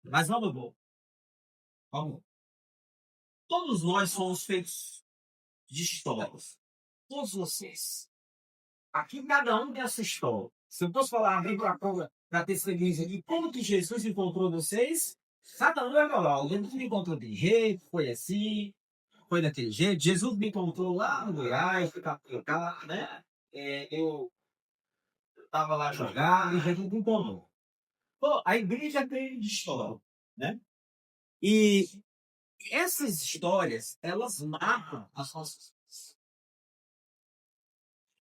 Mas vamos, bom. Vamos. Todos nós somos feitos de histórias. Todos vocês. Aqui cada um tem essa história. Se eu posso falar bem para ter certeza de como que Jesus encontrou vocês, cada um vai falar. Alguém me encontrou de jeito, foi assim, foi daquele jeito. Jesus me encontrou lá no Goiás, fui cá, né? Eu estava lá jogando e Jesus me encontrou. Pô, a igreja tem de história, né? E essas histórias, elas marcam as nossas vidas.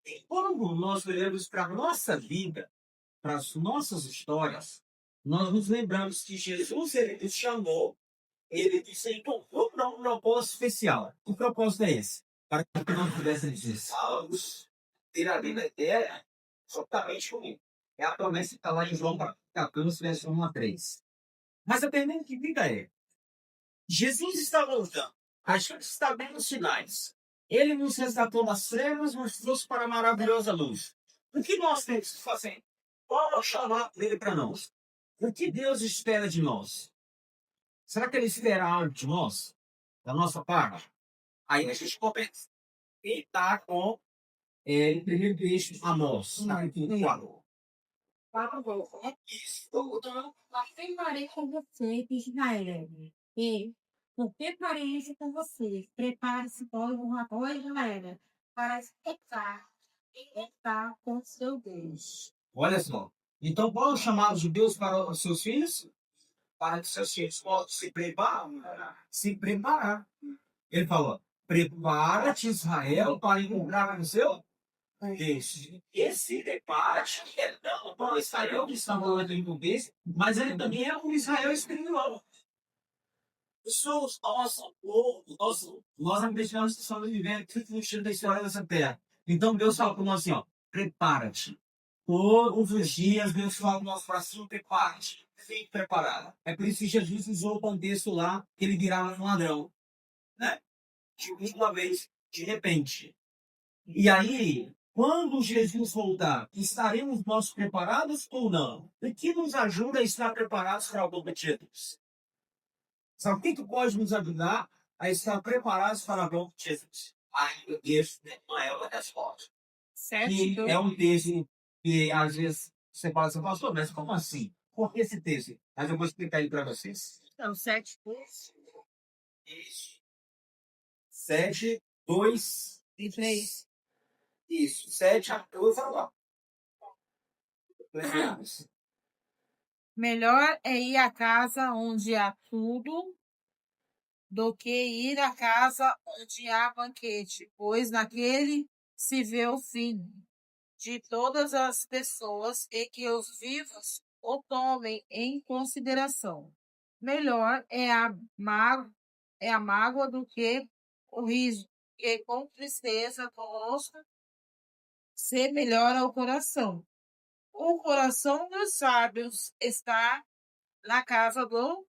E quando nós olhamos para a nossa vida, para as nossas histórias, nós nos lembramos que Jesus ele nos chamou, ele disse encontrou para um propósito especial. Que propósito é esse? Para que nós pudéssemos ser salvos, ter a vida eterna, juntamente comigo. É a promessa que está lá em João 14, verso 1 a 3. Mas a pergunta que fica é: Jesus está voltando. A gente está vendo os sinais. Ele nos resgatou das trevas, nos trouxe para a maravilhosa luz. O que nós temos que fazer? Qual é o chamado dele para nós? O que Deus espera de nós? Será que ele espera algo de nós? Da nossa parte? Aí a gente começa. E está com o primeiro texto, Amós. Então, afirmarei com você, Israel, e porque farei isso com você. Prepare-se, pois, ó Israel, para estar com seu Deus. Olha só. Então, qual é o chamado de Deus para os seus filhos? Para que seus filhos possam se preparar. Se preparar. Ele falou: prepara-te, Israel, para encontrar com o seu Deus. Esse prepara-te é não para o Israel que está falando em português, mas ele também é um Israel espiritual. Somos nosso povo, nós acreditamos que estamos vivendo tudo no estilo da história dessa terra. Então Deus fala para nós assim: ó, prepara-te. Todos os dias Deus fala para nós para cima, prepara-te. Fique preparado. É por isso que Jesus usou o contexto lá, que ele virava um ladrão, né? De uma vez, de repente. E aí, quando Jesus voltar, estaremos nós preparados ou não? O que nos ajuda a estar preparados para o dia de Deus? Sabe o que pode nos ajudar a estar preparados para a volta de Jesus? Aí o texto não é uma resposta. Que é um texto que às vezes você fala assim, pastor, mas como assim? Por que esse texto? Mas eu vou explicar ele para vocês. Então, 7, Isso. 7, 2 e 3. isso. 7 a 12, lá. Melhor é ir à casa onde há tudo do que ir à casa onde há banquete, pois naquele se vê o fim de todas as pessoas e que os vivos o tomem em consideração. Melhor é a mágoa do que o riso, que com tristeza conosco se melhora o coração. O coração dos sábios está na casa do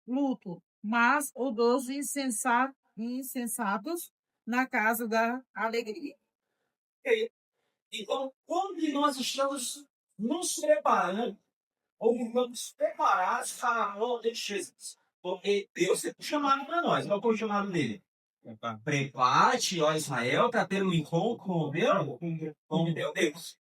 luto, mas o dos insensatos na casa da alegria. Então, quando nós estamos nos preparando, ou vamos preparados para a volta de Jesus, porque Deus tem um chamado para nós, qual foi o chamado dele? Prepare-te, ó Israel, para ter um encontro com o meu Deus.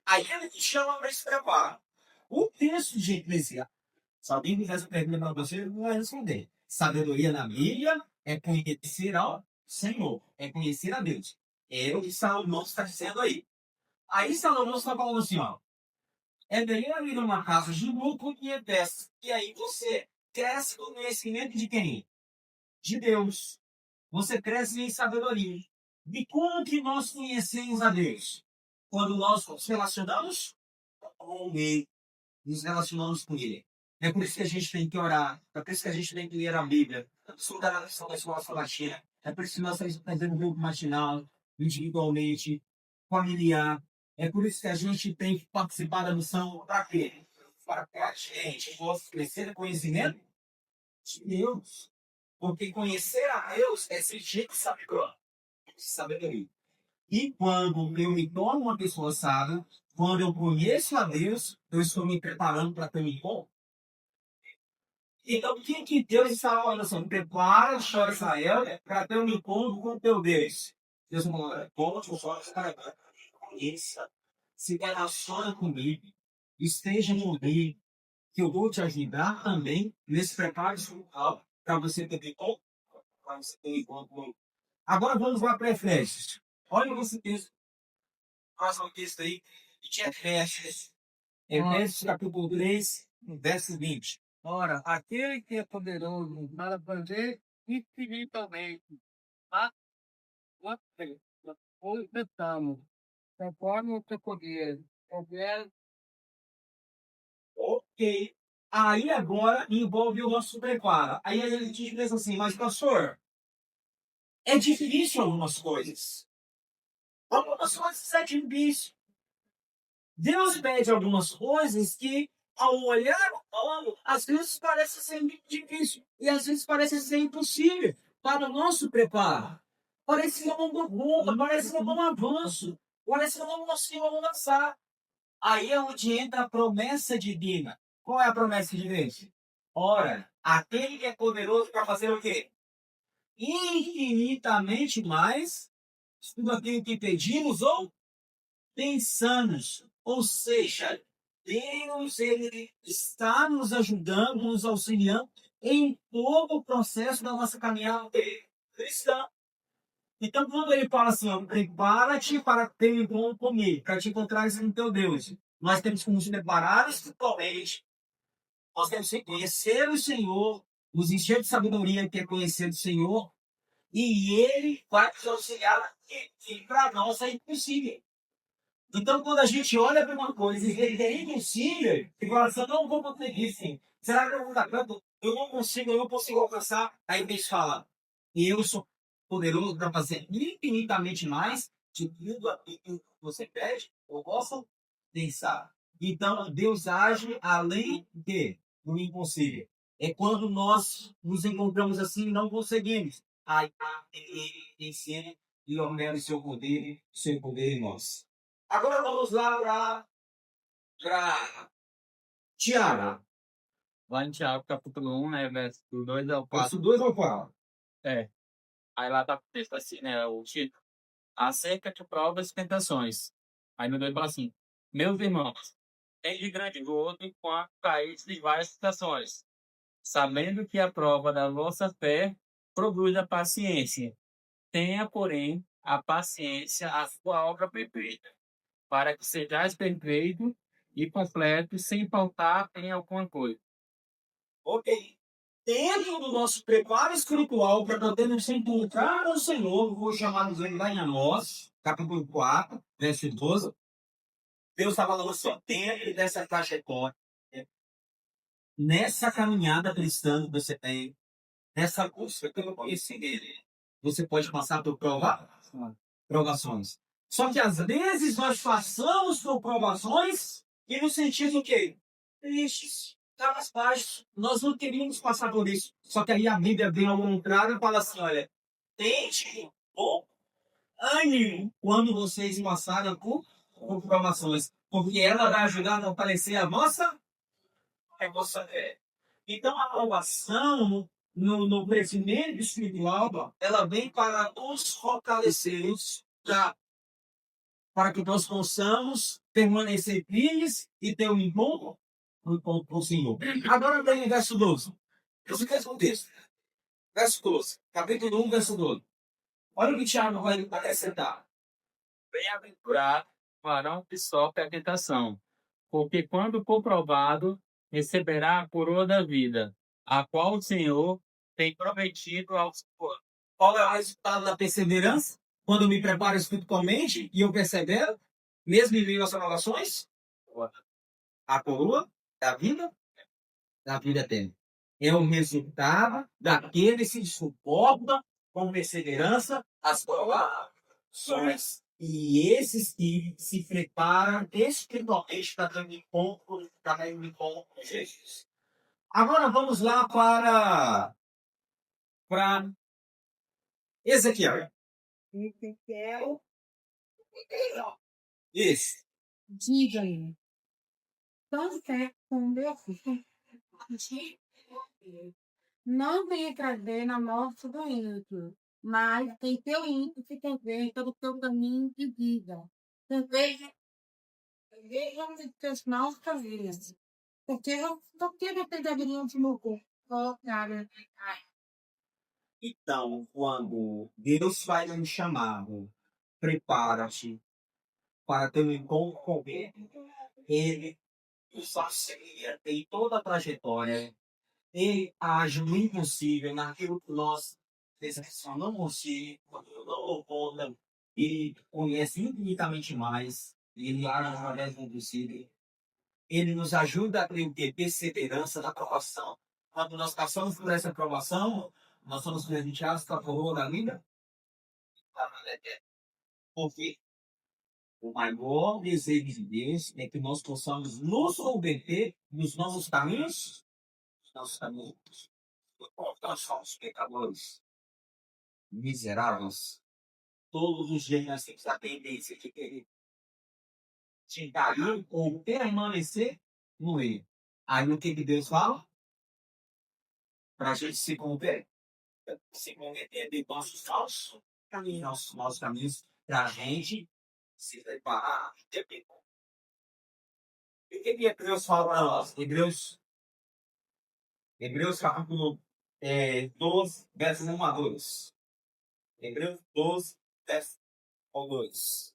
Aí ele te chama para se preparar. O texto de Eclesiastes, se alguém fizer essa pergunta para você, não vai responder. Sabedoria na Bíblia é conhecer ao Senhor, é conhecer a Deus. É o que Salomão está dizendo aí. Aí Salomão está falando assim, ó. É melhor ir numa casa de lucro que é dessa. E aí você cresce no conhecimento de quem? De Deus. Você cresce em sabedoria. E como que nós conhecemos a Deus? Quando nós nos relacionamos com Ele, nos relacionamos com Ele. É por isso que a gente tem que orar. É por isso que a gente tem que ler a Bíblia. Estudar a lição da escola sabatina. É por isso que nós estamos fazendo um grupo matinal, individualmente, familiar. É por isso que a gente tem que participar da missão. Para quê? Para que a gente possa crescer no conhecimento de Deus. Porque conhecer a Deus é exigir sabedoria. E quando eu me torno uma pessoa sábia, quando eu conheço a Deus, eu estou me preparando para ter um encontro. Então, o que que Deus está falando assim? Prepara, chora Israel, para ter um encontro com o teu Deus. Deus falou, conte os olhos para conheça, se relaciona comigo, esteja comigo, que eu vou te ajudar também nesse preparo espiritual para você ter encontro, para você ter encontro comigo. Agora vamos lá para Efésios. Olha esse texto, próximo texto aí, de Efésios. Efésios capítulo 3, verso 20. Ora, aquele que é poderoso para fazer infinitamente mais você, nós pensamos, conforme o seu poder, houver Ok. Aí agora envolve o nosso preparo. Aí a gente pensa assim, mas pastor, é difícil algumas coisas. Algumas coisas é difícil. Deus pede algumas coisas que, ao olhar o plano, às vezes parece ser muito difícil. E às vezes parece ser impossível para o nosso preparo. Parece que eu não dou conta, parece que eu não avanço, parece que eu não consigo avançar. Aí é onde entra a promessa divina. Qual é a promessa de Deus? Ora, aquele que é poderoso para fazer o quê? Infinitamente mais tudo aquilo que pedimos ou pensamos. Ou seja, Deus ele está nos ajudando, nos auxiliando em todo o processo da nossa caminhada cristã. Então, quando ele fala assim, ó, prepara-te para ter encontro comigo, para te encontrar com teu Deus, nós temos que nos preparar espiritualmente, nós temos que conhecer o Senhor, nos encher de sabedoria, que é conhecer o Senhor, e ele vai nos auxiliar, e para nós é impossível. Então, quando a gente olha para uma coisa e vê que é impossível, e fala assim, eu não vou conseguir sim. Será que eu vou dar tanto? Eu não consigo alcançar. Aí Deus fala, e eu sou poderoso para fazer infinitamente mais de tudo aquilo que você pede ou possa pensar. Então, Deus age além do impossível. É quando nós nos encontramos assim e não conseguimos. Aí ele ensina e opera o seu poder em nós. Agora vamos lá para Tiago. lá em Tiago, capítulo 1, né, verso 2 ao 4. Verso 2 ao 4. É. Aí lá tá o texto assim, né, o título. Acerca de provas e tentações. Aí no 2 fala assim, meus irmãos, tem de grande gozo enquanto caís de várias tentações, sabendo que a prova da vossa fé produz a paciência. Tenha, porém, a paciência a sua obra perfeita, para que sejais perfeito e completo, sem faltar em alguma coisa. Ok. Dentro do nosso preparo espiritual para podermos encontrar o Senhor, vou chamar ele lá em Amós, capítulo 4, verso 12. Deus está falando assim, ó, dentro dessa trajetória, nessa caminhada cristã que você tem, nessa busca que eu conheci dele, você pode passar por provações. Só que às vezes nós passamos por provações e nos sentimos o quê? Tristes, cabisbaixos. Nós não queríamos passar por isso. Só que aí a Bíblia vem ao contrário e fala assim, olha, tente bom ânimo quando vocês passarem por provações, porque ela vai ajudar a fortalecer a vossa fé. Então a provação no crescimento espiritual, ela vem para nos fortalecer, para que nós possamos permanecer firmes e ter um encontro com o Senhor. Agora vem o verso 12. Esse mesmo texto. Verso 12. Capítulo 1, verso 12. Olha o que Tiago vai acrescentar. Bem-aventurado o varão que sofre a tentação, porque quando for provado, receberá a coroa da vida, a qual o Senhor tem prometido aos Qual é o resultado da perseverança? Quando eu me preparo espiritualmente e eu persevero, mesmo em meio às provações, a coroa da vida eterna. É o resultado daqueles que suportam com perseverança as provações. E esses que se preparam espiritualmente para ter um encontro com Jesus. Agora vamos lá para Ezequiel. Isso. Diga-lhe, tão certo como meu filho, Não venha trazer na morte do ímpio, mas tem teu ímpio que também pelo teu caminho de vida. Também vejam de teus maus caminhos. Porque você deveria te morrer? Então, quando Deus faz um chamado, prepara-te para ter um encontro com Ele. Ele nos auxilia em toda a trajetória. Ele age no impossível, naquilo que nós não conseguimos, não conta. Ele conhece infinitamente mais. Ele age através do impossível. Ele nos ajuda a ter o quê? Perseverança na aprovação. Quando nós passamos por essa aprovação, nós somos presenteados com a coroa da vida. Porque o maior desejo de Deus é que nós possamos nos converter nos nossos caminhos. Os nossos caminhos. Nós somos pecadores, miseráveis. Todos os dias nós temos a tendência de querer cair ou permanecer no erro. Aí o que Deus fala? Para a gente se converter de nossos falsos caminhos, nossos caminhos, para a gente se preparar. E o que Hebreus fala para nós? Hebreus capítulo 12, versos 1 a 2. Hebreus 12, verso 1 a 2.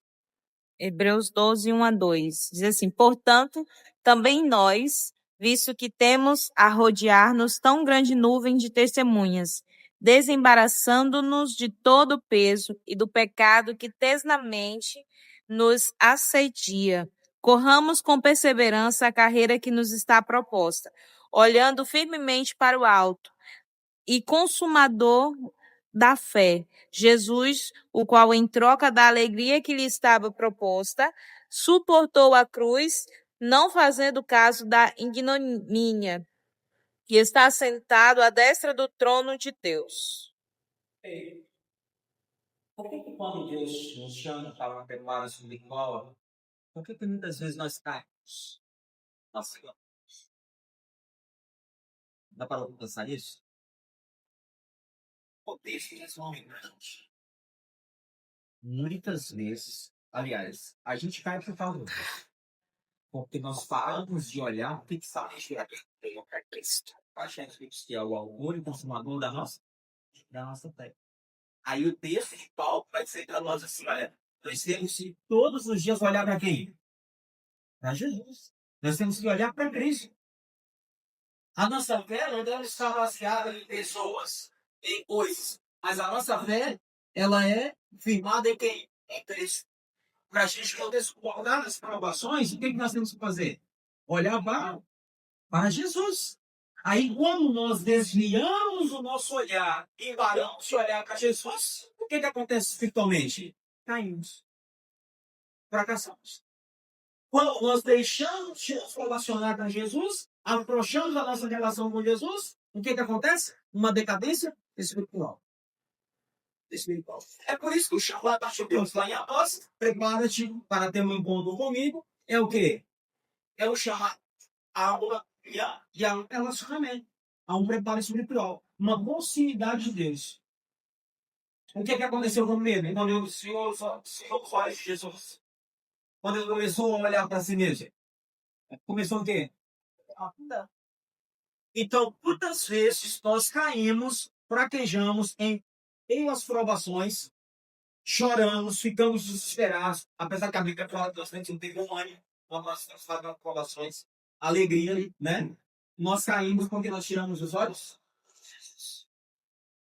Hebreus 12, 1 a 2. Diz assim: portanto, também nós, visto que temos a rodear-nos tão grande nuvem de testemunhas, desembaraçando-nos de todo o peso e do pecado que tesnamente nos assedia, corramos com perseverança a carreira que nos está proposta, olhando firmemente para o alto e consumador da fé, Jesus, o qual, em troca da alegria que lhe estava proposta, suportou a cruz, não fazendo caso da ignomínia, e está sentado à destra do trono de Deus. Por que quando Deus nos chama para uma preparação espiritual, por que muitas vezes nós caímos? Nossa, dá para pensar nisso? O texto é um grande. Muitas vezes, aliás, a gente cai por causa disso. Porque nós paramos de olhar fixamente para Cristo. A gente que é o autor e consumador da nossa fé. Aí o texto de Paulo vai dizer para nós assim, olha, nós temos que todos os dias olhar para quem? Para Jesus. Nós temos que olhar para Cristo. A nossa fé não deve estar baseada em pessoas, em coisas. Mas a nossa fé, ela é firmada em quem? Em Cristo. Para a gente poder suportar as provações, o que nós temos que fazer? Olhar para Jesus. Aí, quando nós desviamos o nosso olhar e paramos de olhar para Jesus, o que acontece espiritualmente? Caímos. Fracassamos. Quando nós deixamos de nos relacionar com Jesus, afrouxamos a nossa relação com Jesus, o que acontece? Uma decadência espiritual. É por isso que o chamado de Deus lá em Após, prepara-te para ter um encontro comigo, é o quê? É o chamado aula e a um relacionamento, a um preparo espiritual, uma proximidade de Deus. O que aconteceu comigo? Quando o Senhor só de Jesus. Quando ele começou a olhar para si mesmo. Começou o quê? Então, muitas vezes nós caímos, fraquejamos em as provações, choramos, ficamos desesperados, apesar que a Bíblia fala que nós não temos um ânimo, nós fazemos provações, alegria, né? Nós caímos porque nós tiramos os olhos.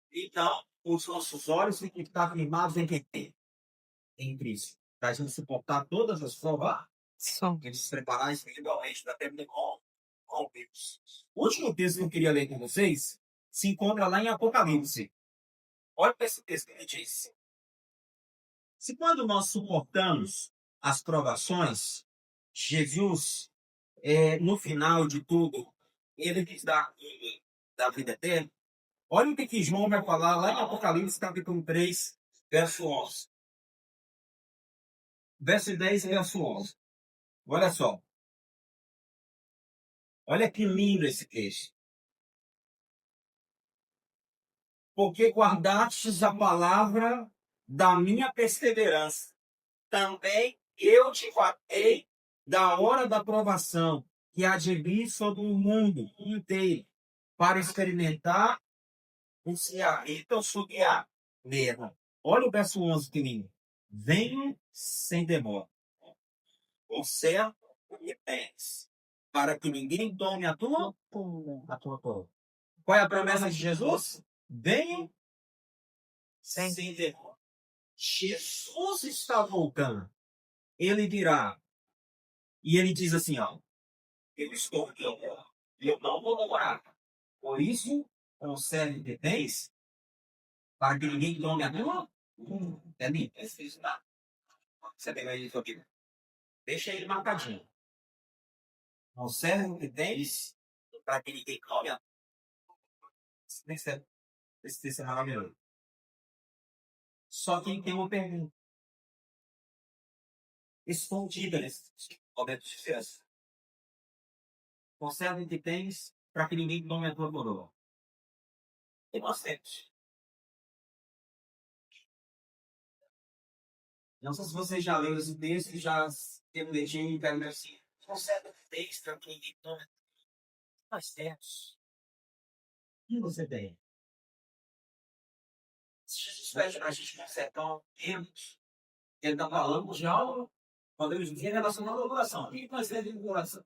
Então, os nossos olhos têm que estar firmados em quem? Em Cristo. Para a gente suportar todas as provas, eles se preparar espiritualmente para ter com Deus. O último texto que eu queria ler com vocês se encontra lá em Apocalipse. Olha para esse texto que ele diz. Se quando nós suportamos as provações, Jesus, no final de tudo, ele nos dá da vida eterna. Olha o que João vai falar lá em Apocalipse, capítulo 3, verso 11. Verso 10 e verso 11. Olha só. Olha que lindo esse texto. porque guardastes a palavra da minha perseverança. Também eu te guardei da hora da provação, que há de vir sobre o mundo inteiro, para experimentar os que habitam sobre a terra. Olha o verso 11 que lindo. Venho sem demora. Conserva o que tens, para que ninguém tome a tua coroa. Qual é a promessa de Jesus? Venho sem demora. Jesus está voltando. Ele virá. E ele diz assim, ó. Eu estou aqui, ó. Eu não vou demorar. Por isso, conserve o que tens, para que ninguém tome a tua. É lindo. Você pega isso aqui. Deixa ele marcadinho. Conserve o que tens, para que ninguém tome a tua. Esse é maravilhoso. Só que tem uma pergunta. Escondida nesse momento de festa. Conserve o que tens, para que ninguém tome a tua coroa. E nós temos. Não sei se vocês já leram esse texto, já tem um dedinho e pega assim. Conserve o que tens, para que ninguém tome. Nós temos. O que você tem? Se Jesus pede para a gente consertar temos. Ele está falando de algo, quando ele diz relacionado ao coração. O que nós temos no coração?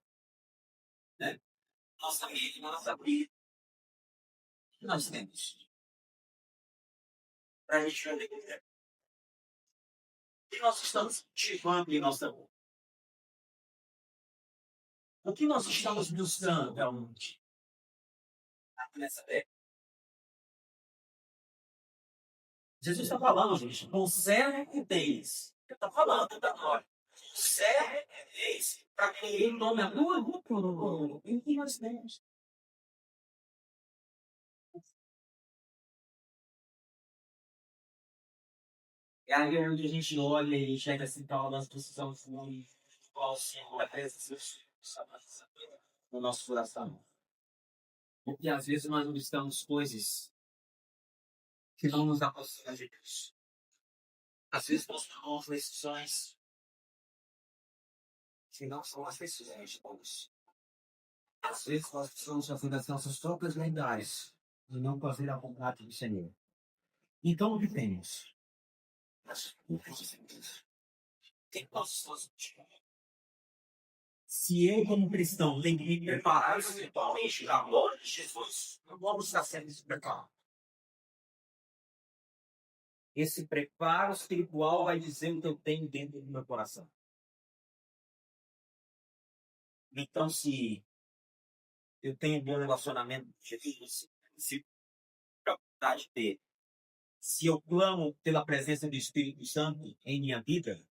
Né? Nossa mente, nossa vida. O que nós temos? Para a gente ver o que nós estamos cultivando em nossa vida. O que nós estamos buscando realmente? Nessa época. Jesus está falando, gente, conserve o que tens. Ele está falando, tá agora. Conserve o que tens, para que ninguém tome a tua coroa. O que nós temos? É aí onde a gente olha e chega assim, tal, nós precisamos qual o Senhor da presença no nosso coração. Porque às vezes nós buscamos coisas que não nos aproximam de Deus. Às vezes nós tomamos decisões que não são as decisões de Deus. Às vezes nós precisamos fazer as nossas próprias verdades e não fazer a vontade do Senhor. Então o que temos? Tem passos. Se eu, como cristão, tenho que me preparar espiritualmente para a glória de Jesus, não vamos estar sendo esse preparo. Esse preparo espiritual vai dizer o que eu tenho dentro do meu coração. Então, se eu tenho um bom relacionamento com Jesus, se vontade dele, se eu clamo pela presença do Espírito Santo em minha vida,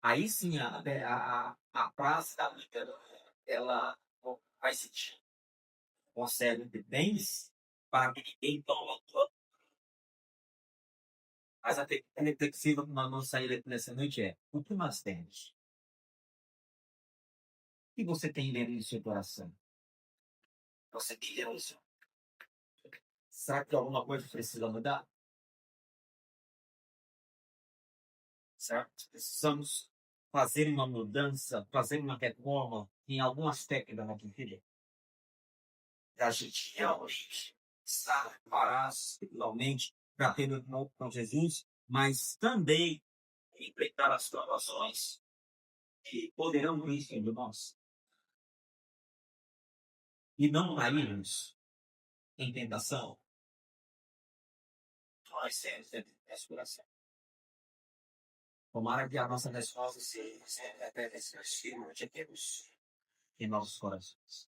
aí sim a praça da vida ela vai sentir. Conserve o que tens, para que ninguém tome todo. Mas a reflexiva que nós vamos sair nessa noite é: o que nós temos? O que você tem dentro do seu coração? Você tem dentro do seu. Será que alguma coisa precisa mudar? Certo? Precisamos fazer uma mudança, fazer uma reforma em algum aspecto da nossa vida. A gente realmente está preparado espiritualmente para ter um encontro com Jesus, mas também enfrentar as situações que poderão vir sobre nós. E não cairmos em tentação. Nós temos esse coração. Tomara que a nossa resposta seja até esse castigo de Deus em nossos corações.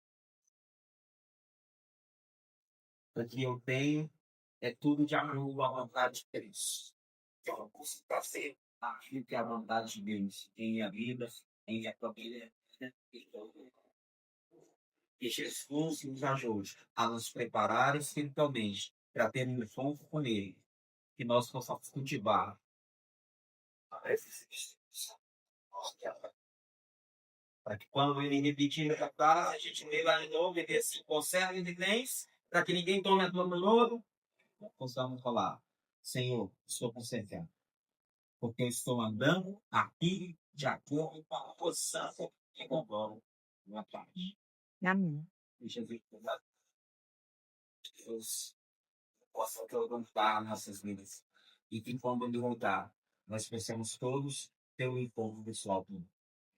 O que eu tenho é tudo de acordo com a vontade de Deus. Eu não consigo fazer aquilo que é a vontade de Deus em minha vida, em minha família. Que Jesus nos ajude a nos preparar espiritualmente para ter um encontro com Ele, que nós possamos cultivar a presença de Deus. Para que quando Ele repetir a frase, a gente lê lá de novo e diz assim: conserve o que tens, para que ninguém tome a tua coroa. possamos falar, Senhor, estou consertado, porque eu estou andando aqui de acordo com a posição que comprou na parte. Amém. E Jesus, Deus possa levantar nossas vidas. E que quando Ele voltar, nós possamos todos ter um encontro pessoal com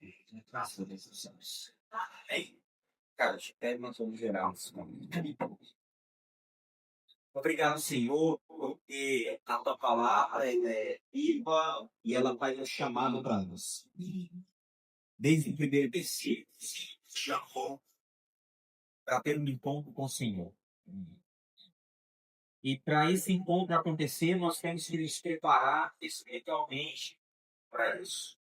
Ele. Graças a Deus. Amém. Cara, até nós vamos gerar um Obrigado, Senhor, porque a tua palavra é viva e ela vai nos chamando para nós. Desde o primeiro versículo, chamou para ter um encontro com o Senhor. E para esse encontro acontecer, nós temos que nos preparar espiritualmente para isso.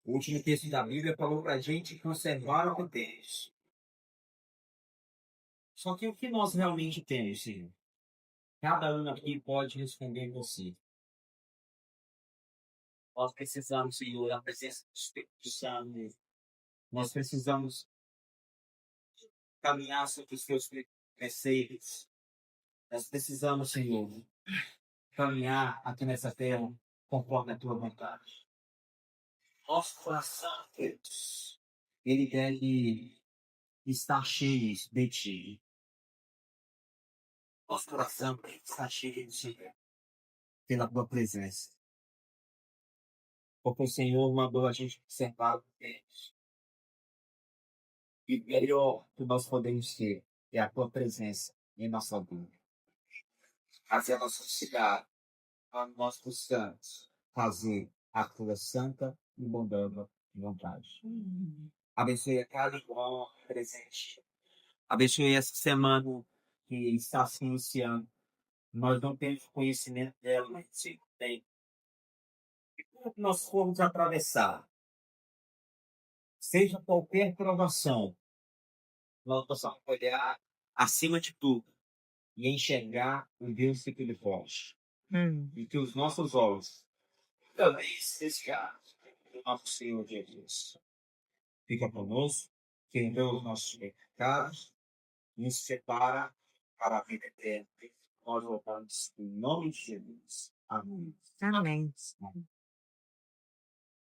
O último texto da Bíblia falou para a gente conservar o que temos. Só que o que nós realmente temos, Senhor? Cada um aqui pode responder você. Nós precisamos, Senhor, da presença do Espírito Santo. Nós precisamos caminhar sobre os teus preceitos. Nós precisamos, Senhor, caminhar aqui nessa terra conforme a tua vontade. Nosso coração, Deus, ele deve estar cheio de ti. Nosso coração está cheio de ti pela tua presença. Porque o Senhor mandou a gente observar o Deus. E o melhor que nós podemos ter é a tua presença em nossa vida. Fazer a nossa cidade, nós possamos fazer a tua santa e bondosa vontade. Abençoe a cada irmão presente. Abençoe essa semana que está se iniciando. Nós não temos conhecimento dela, mas sim tem. E quando nós formos atravessar, seja qualquer provação, nós possamos olhar acima de tudo e enxergar o Deus que ele pode. E que os nossos olhos também estejam no nosso Senhor Jesus. Fica conosco, que perdoa os nossos pecados, nos separa para a vida eterna. Nós voltamos em nome de Jesus. Amém. Amém.